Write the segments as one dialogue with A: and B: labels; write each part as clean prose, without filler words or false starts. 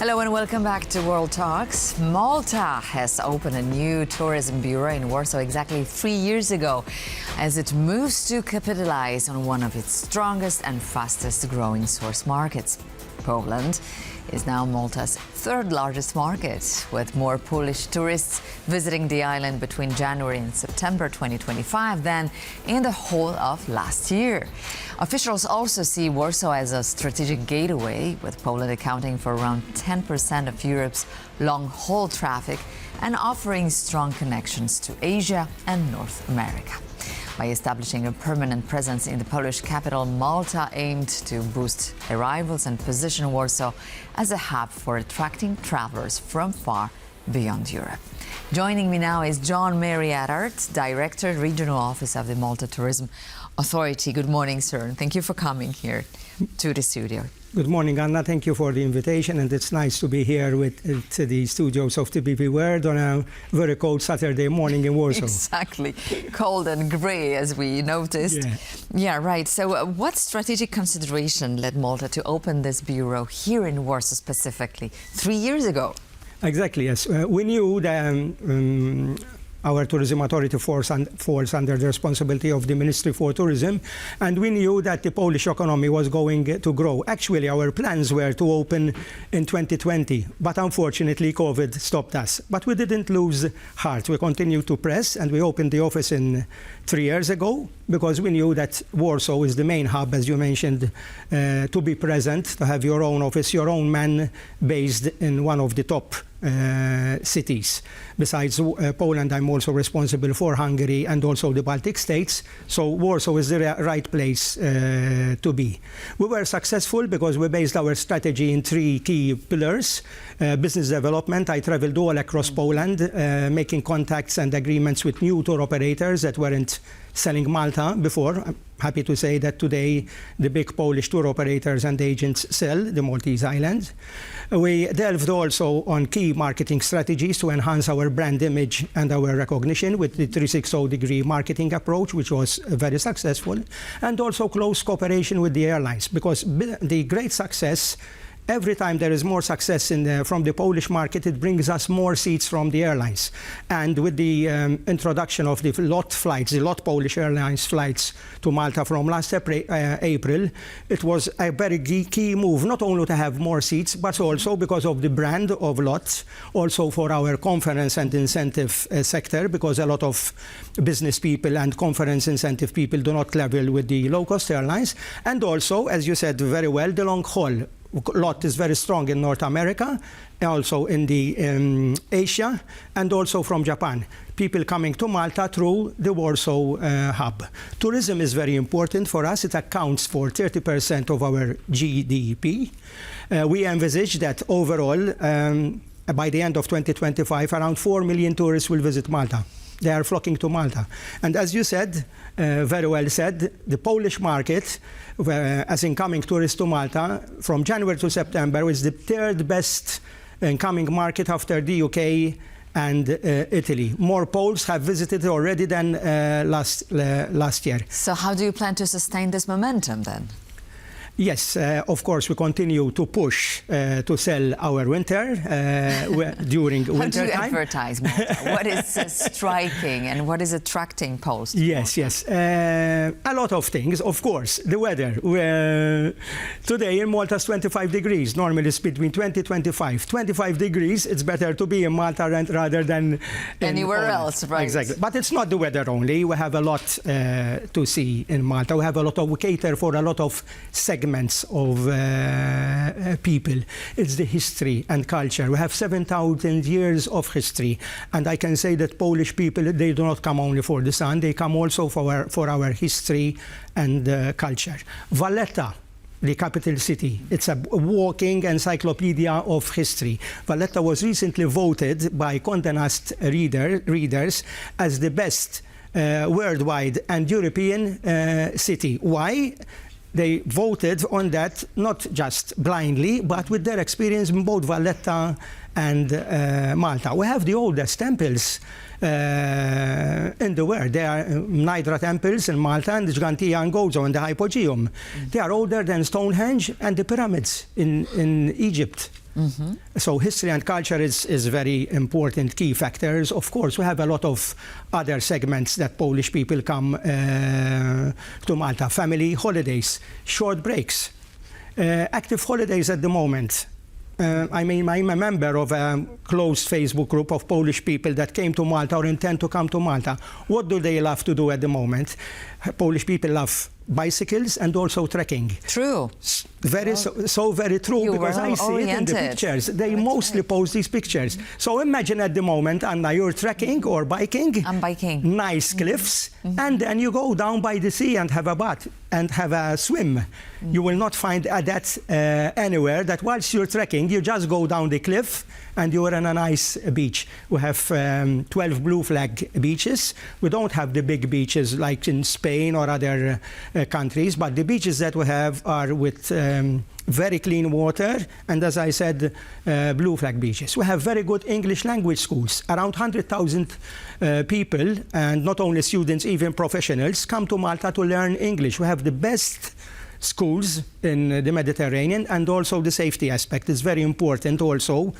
A: Hello and welcome back to World Talks. Malta has opened a new tourism bureau in Warsaw exactly 3 years ago as it moves to capitalize on one of its strongest and fastest growing source markets. Poland is now Malta's third largest market, with more Polish tourists visiting the island between January and September 2025 than in the whole of last year. Officials also see Warsaw as a strategic gateway, with Poland accounting for around 10% of Europe's long-haul traffic and offering strong connections to Asia and North America. By establishing a permanent presence in the Polish capital, Malta aimed to boost arrivals and position Warsaw as a hub for attracting travelers from far beyond Europe. Joining me now is Mary Attard, Director, Regional Office of the Malta Tourism Authority. Good morning, sir, and thank you for coming here to the studio.
B: Good morning, Anna. Thank you for the invitation, and it's nice to be here with the studios of the TVP World on a very cold Saturday morning in Warsaw.
A: Exactly. Cold and grey, as we noticed. Yeah, right. So what strategic consideration led Malta to open this bureau here in Warsaw specifically 3 years ago?
B: Exactly, yes. We knew that our tourism authority falls under the responsibility of the Ministry for Tourism, and we knew that the Polish economy was going to grow. Actually, our plans were to open in 2020, but unfortunately COVID stopped us. But we didn't lose heart. We continued to press, and we opened the office 3 years ago because we knew that Warsaw is the main hub, as you mentioned, to be present, to have your own office, your own man based in one of the top cities. Besides Poland, I'm also responsible for Hungary and also the Baltic states. So Warsaw is the right place to be. We were successful because we based our strategy in 3 key pillars. Business development. I traveled all across Poland, making contacts and agreements with new tour operators that weren't selling Malta before. I'm happy to say that today the big Polish tour operators and agents sell the Maltese island. We delved also on key marketing strategies to enhance our brand image and our recognition with the 360-degree marketing approach, which was very successful, and also close cooperation with the airlines, because the great success, every time there is more success from the Polish market, it brings us more seats from the airlines. And with the introduction of the LOT flights, the LOT Polish Airlines flights to Malta from last April, it was a very key move, not only to have more seats, but also because of the brand of LOT, also for our conference and incentive sector, because a lot of business people and conference incentive people do not travel with the low-cost airlines. And also, as you said very well, the long haul. LOT is very strong in North America, also in the Asia, and also from Japan. People coming to Malta through the Warsaw hub. Tourism is very important for us. It accounts for 30% of our GDP. We envisage that overall, by the end of 2025, around 4 million tourists will visit Malta. They are flocking to Malta. And as you said, very well said, the Polish market, as incoming tourists to Malta, from January to September, is the third best incoming market after the UK and Italy. More Poles have visited already than last year.
A: So how do you plan to sustain this momentum then?
B: Yes, of course, we continue to push to sell our winter during winter time.
A: How do you advertise Malta? What is striking and what is attracting Poles?
B: Yes. A lot of things, of course. The weather. Today in Malta is 25 degrees. Normally it's between 20 and 25. 25 degrees, it's better to be in Malta rather than
A: anywhere else, right?
B: Exactly. But it's not the weather only. We have a lot to see in Malta. We have we cater for a lot of segments of people. It's the history and culture. We have 7,000 years of history, and I can say that Polish people, they do not come only for the sun, they come also for our history and culture. Valletta, the capital city, it's a walking encyclopedia of history. Valletta was recently voted by Condé Nast readers as the best worldwide and European city. Why? They voted on that not just blindly, but with their experience in both Valletta and Malta. We have the oldest temples in the world. There are Nidra temples in Malta and the Gigantea and Gozo and the Hypogeum. They are older than Stonehenge and the pyramids in Egypt. So history and culture is very important key factors. Of course, we have a lot of other segments that Polish people come to Malta. Family holidays, short breaks, active holidays at the moment. I mean, I'm a member of a closed Facebook group of Polish people that came to Malta or intend to come to Malta. What do they love to do at the moment? Polish people love bicycles and also trekking.
A: True.
B: Very true, because I see it in the pictures. They mostly post these pictures. So imagine at the moment, Anna, you're trekking or biking.
A: I'm biking.
B: Nice cliffs. And then you go down by the sea and have a bath and have a swim. You will not find that anywhere, that whilst you're trekking, you just go down the cliff and you're on a nice beach. We have 12 blue flag beaches. We don't have the big beaches like in Spain or other countries, but the beaches that we have are with very clean water, and as I said, blue flag beaches. We have very good English language schools. Around 100,000 people, and not only students, even professionals, come to Malta to learn English. We have the best schools in the Mediterranean, and also the safety aspect is very important also.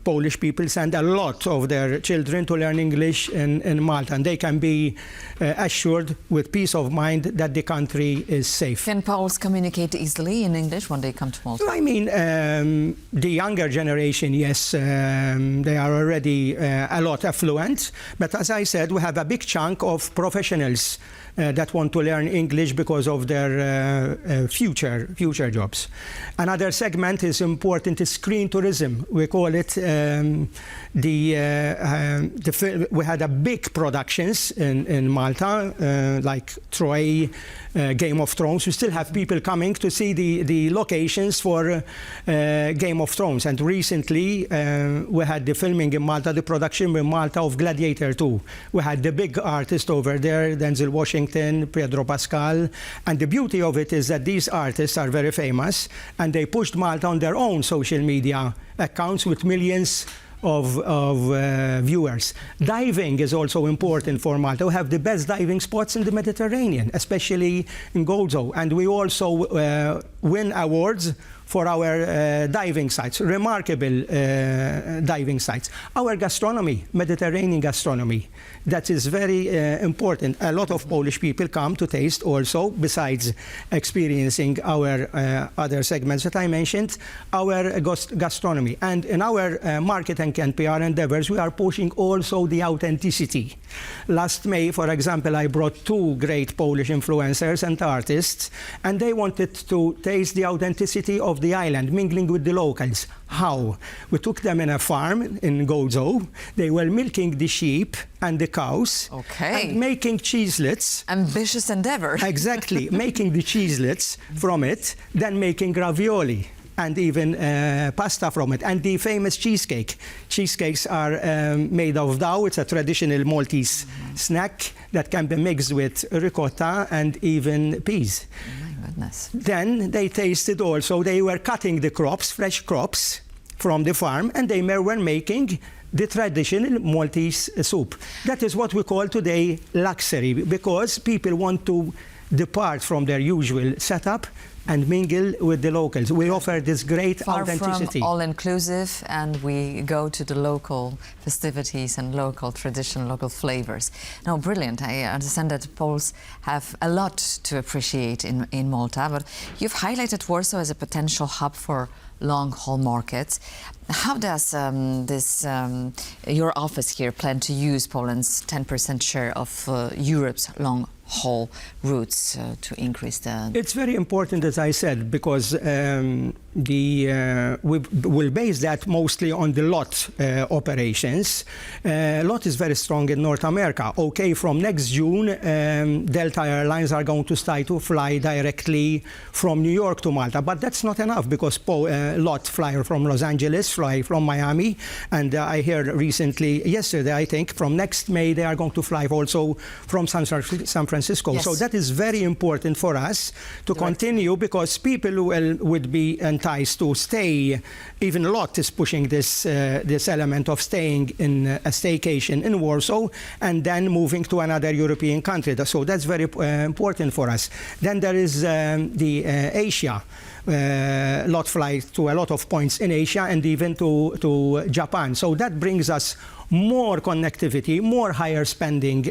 B: Polish people send a lot of their children to learn English in Malta, and they can be assured with peace of mind that the country is safe.
A: Can Poles communicate easily in English when they come to Malta?
B: I mean, the younger generation, yes, they are already a lot affluent, but as I said, we have a big chunk of professionals that want to learn English because of their future jobs. Another segment is important, is screen tourism. We call it we had a big productions in Malta, like Troy, Game of Thrones. We still have people coming to see the locations for Game of Thrones. And recently we had the filming in Malta, the production in Malta of Gladiator 2. We had the big artist over there, Denzel Washington, Pedro Pascal. And the beauty of it is that these artists are very famous, and they pushed Malta on their own social media accounts with millions of viewers. Diving is also important for Malta. We have the best diving spots in the Mediterranean, especially in Gozo, and we also win awards for our diving sites, remarkable diving sites. Our gastronomy, Mediterranean gastronomy, that is very important. A lot of Polish people come to taste also, besides experiencing our other segments that I mentioned, our gastronomy. And in our marketing and PR endeavors, we are pushing also the authenticity. Last May, for example, I brought 2 great Polish influencers and artists, and they wanted to taste the authenticity of the island, mingling with the locals. How? We took them in a farm in Gozo. They were milking the sheep and the cows, and making cheeselets.
A: Ambitious endeavor.
B: Exactly, making the cheeselets from it, then making ravioli and even pasta from it, and the famous cheesecake. Cheesecakes are made of dough. It's a traditional Maltese snack that can be mixed with ricotta and even peas.
A: Goodness.
B: Then they tasted also, they were cutting the crops, fresh crops from the farm, and they were making the traditional Maltese soup. That is what we call today luxury, because people want to depart from their usual setup and mingle with the locals. We offer this great authenticity.
A: From all-inclusive, and we go to the local festivities and local tradition, local flavors. Now, brilliant. I understand that Poles have a lot to appreciate in Malta, but you've highlighted Warsaw as a potential hub for long-haul markets. How does your office here plan to use Poland's 10% share of Europe's long-haul routes to increase the...
B: It's very important, as I said, because we will base that mostly on the lot operations. Lot is very strong in North America. Okay, from next June, Delta Airlines are going to start to fly directly from New York to Malta, but that's not enough, because Lot fly from Los Angeles, fly from Miami, and I heard recently, yesterday I think, from next May they are going to fly also from San Francisco.
A: Yes.
B: So that is very important for us to continue, because people would be enticed to stay. Even Lot is pushing this element of staying in a staycation in Warsaw and then moving to another European country. So that's very important for us. Then there is the Asia. lot flights to a lot of points in Asia and even to Japan. So that brings us more connectivity, more higher spending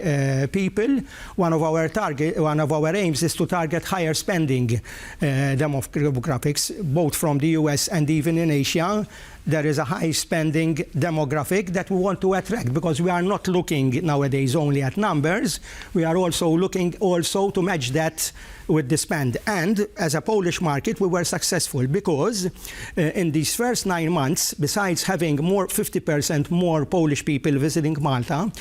B: people. One of our aims is to target higher spending demographics, both from the US and even in Asia. There is a high spending demographic that we want to attract, because we are not looking nowadays only at numbers. We are also looking to match that with the spend. And as a Polish market, we were successful because in these first 9 months, besides having 50% more Polish people visiting Malta,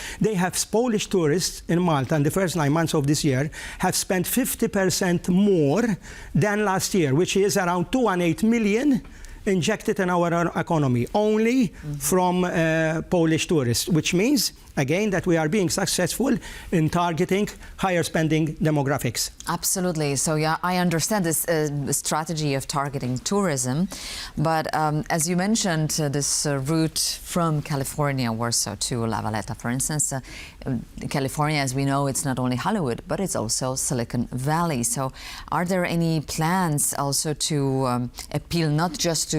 B: Polish tourists in Malta in the first 9 months of this year have spent 50% more than last year, which is around 218 million injected in our economy, only from Polish tourists, which means, again, that we are being successful in targeting higher spending demographics.
A: Absolutely. So, yeah, I understand this strategy of targeting tourism, but as you mentioned, this route from California, Warsaw to La Valletta, for instance, California, as we know, it's not only Hollywood, but it's also Silicon Valley. So are there any plans also to appeal not just to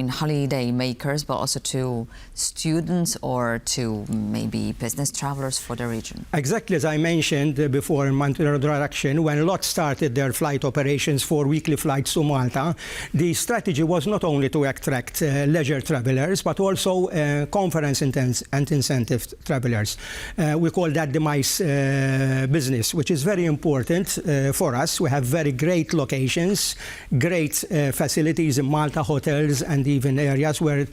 A: holiday makers, but also to students or to maybe business travelers for the region?
B: Exactly as I mentioned before in my introduction, when LOT started their flight operations for weekly flights to Malta, the strategy was not only to attract leisure travelers, but also conference and incentive travelers. We call that the MICE business, which is very important for us. We have very great locations, great facilities in Malta, hotels, and even areas where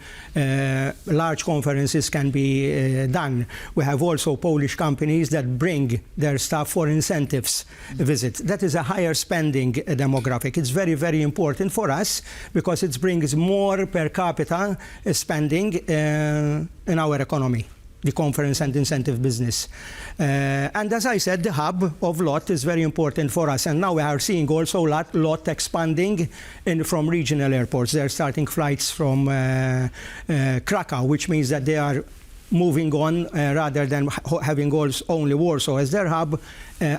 B: large conferences can be done. We have also Polish companies that bring their staff for incentives visit. That is a higher spending demographic. It's very, very important for us because it brings more per capita spending in our economy, the conference and incentive business. And as I said, the hub of LOT is very important for us. And now we are seeing also LOT expanding from regional airports. They're starting flights from Krakow, which means that they are moving on rather than having only Warsaw as their hub,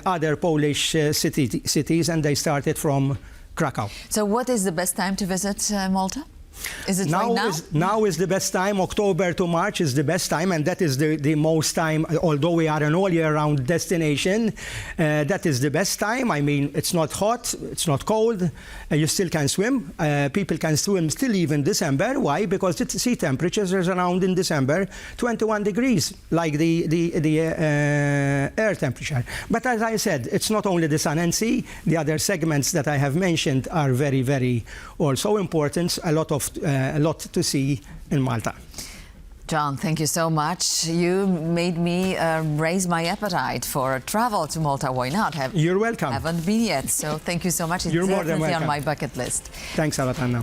B: other Polish cities, and they started from Krakow.
A: So what is the best time to visit Malta? Is it right now?
B: Now is the best time. October to March is the best time, and that is the most time, although we are an all-year-round destination, that is the best time. I mean, it's not hot, it's not cold, you still can swim. People can swim still even December. Why? Because the sea temperatures are around in December 21 degrees, like the air temperature. But as I said, it's not only the sun and sea. The other segments that I have mentioned are very, very also important. A lot to see in Malta.
A: John, thank you so much. You made me raise my appetite for travel to Malta. Why not?
B: You're welcome.
A: Haven't been yet, so thank you so much. It's
B: You're more than
A: definitely
B: welcome.
A: on my bucket list.
B: Thanks a lot, Anna.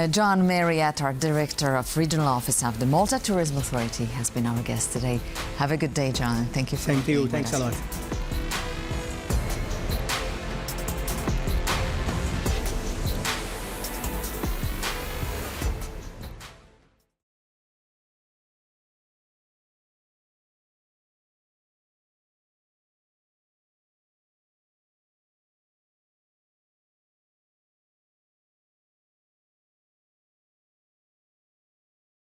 A: John Mary Attard, Director of Regional Office of the Malta Tourism Authority, has been our guest today. Have a good day, John. Thank you for
B: Thank you.
A: being with
B: Thanks
A: us.
B: a lot.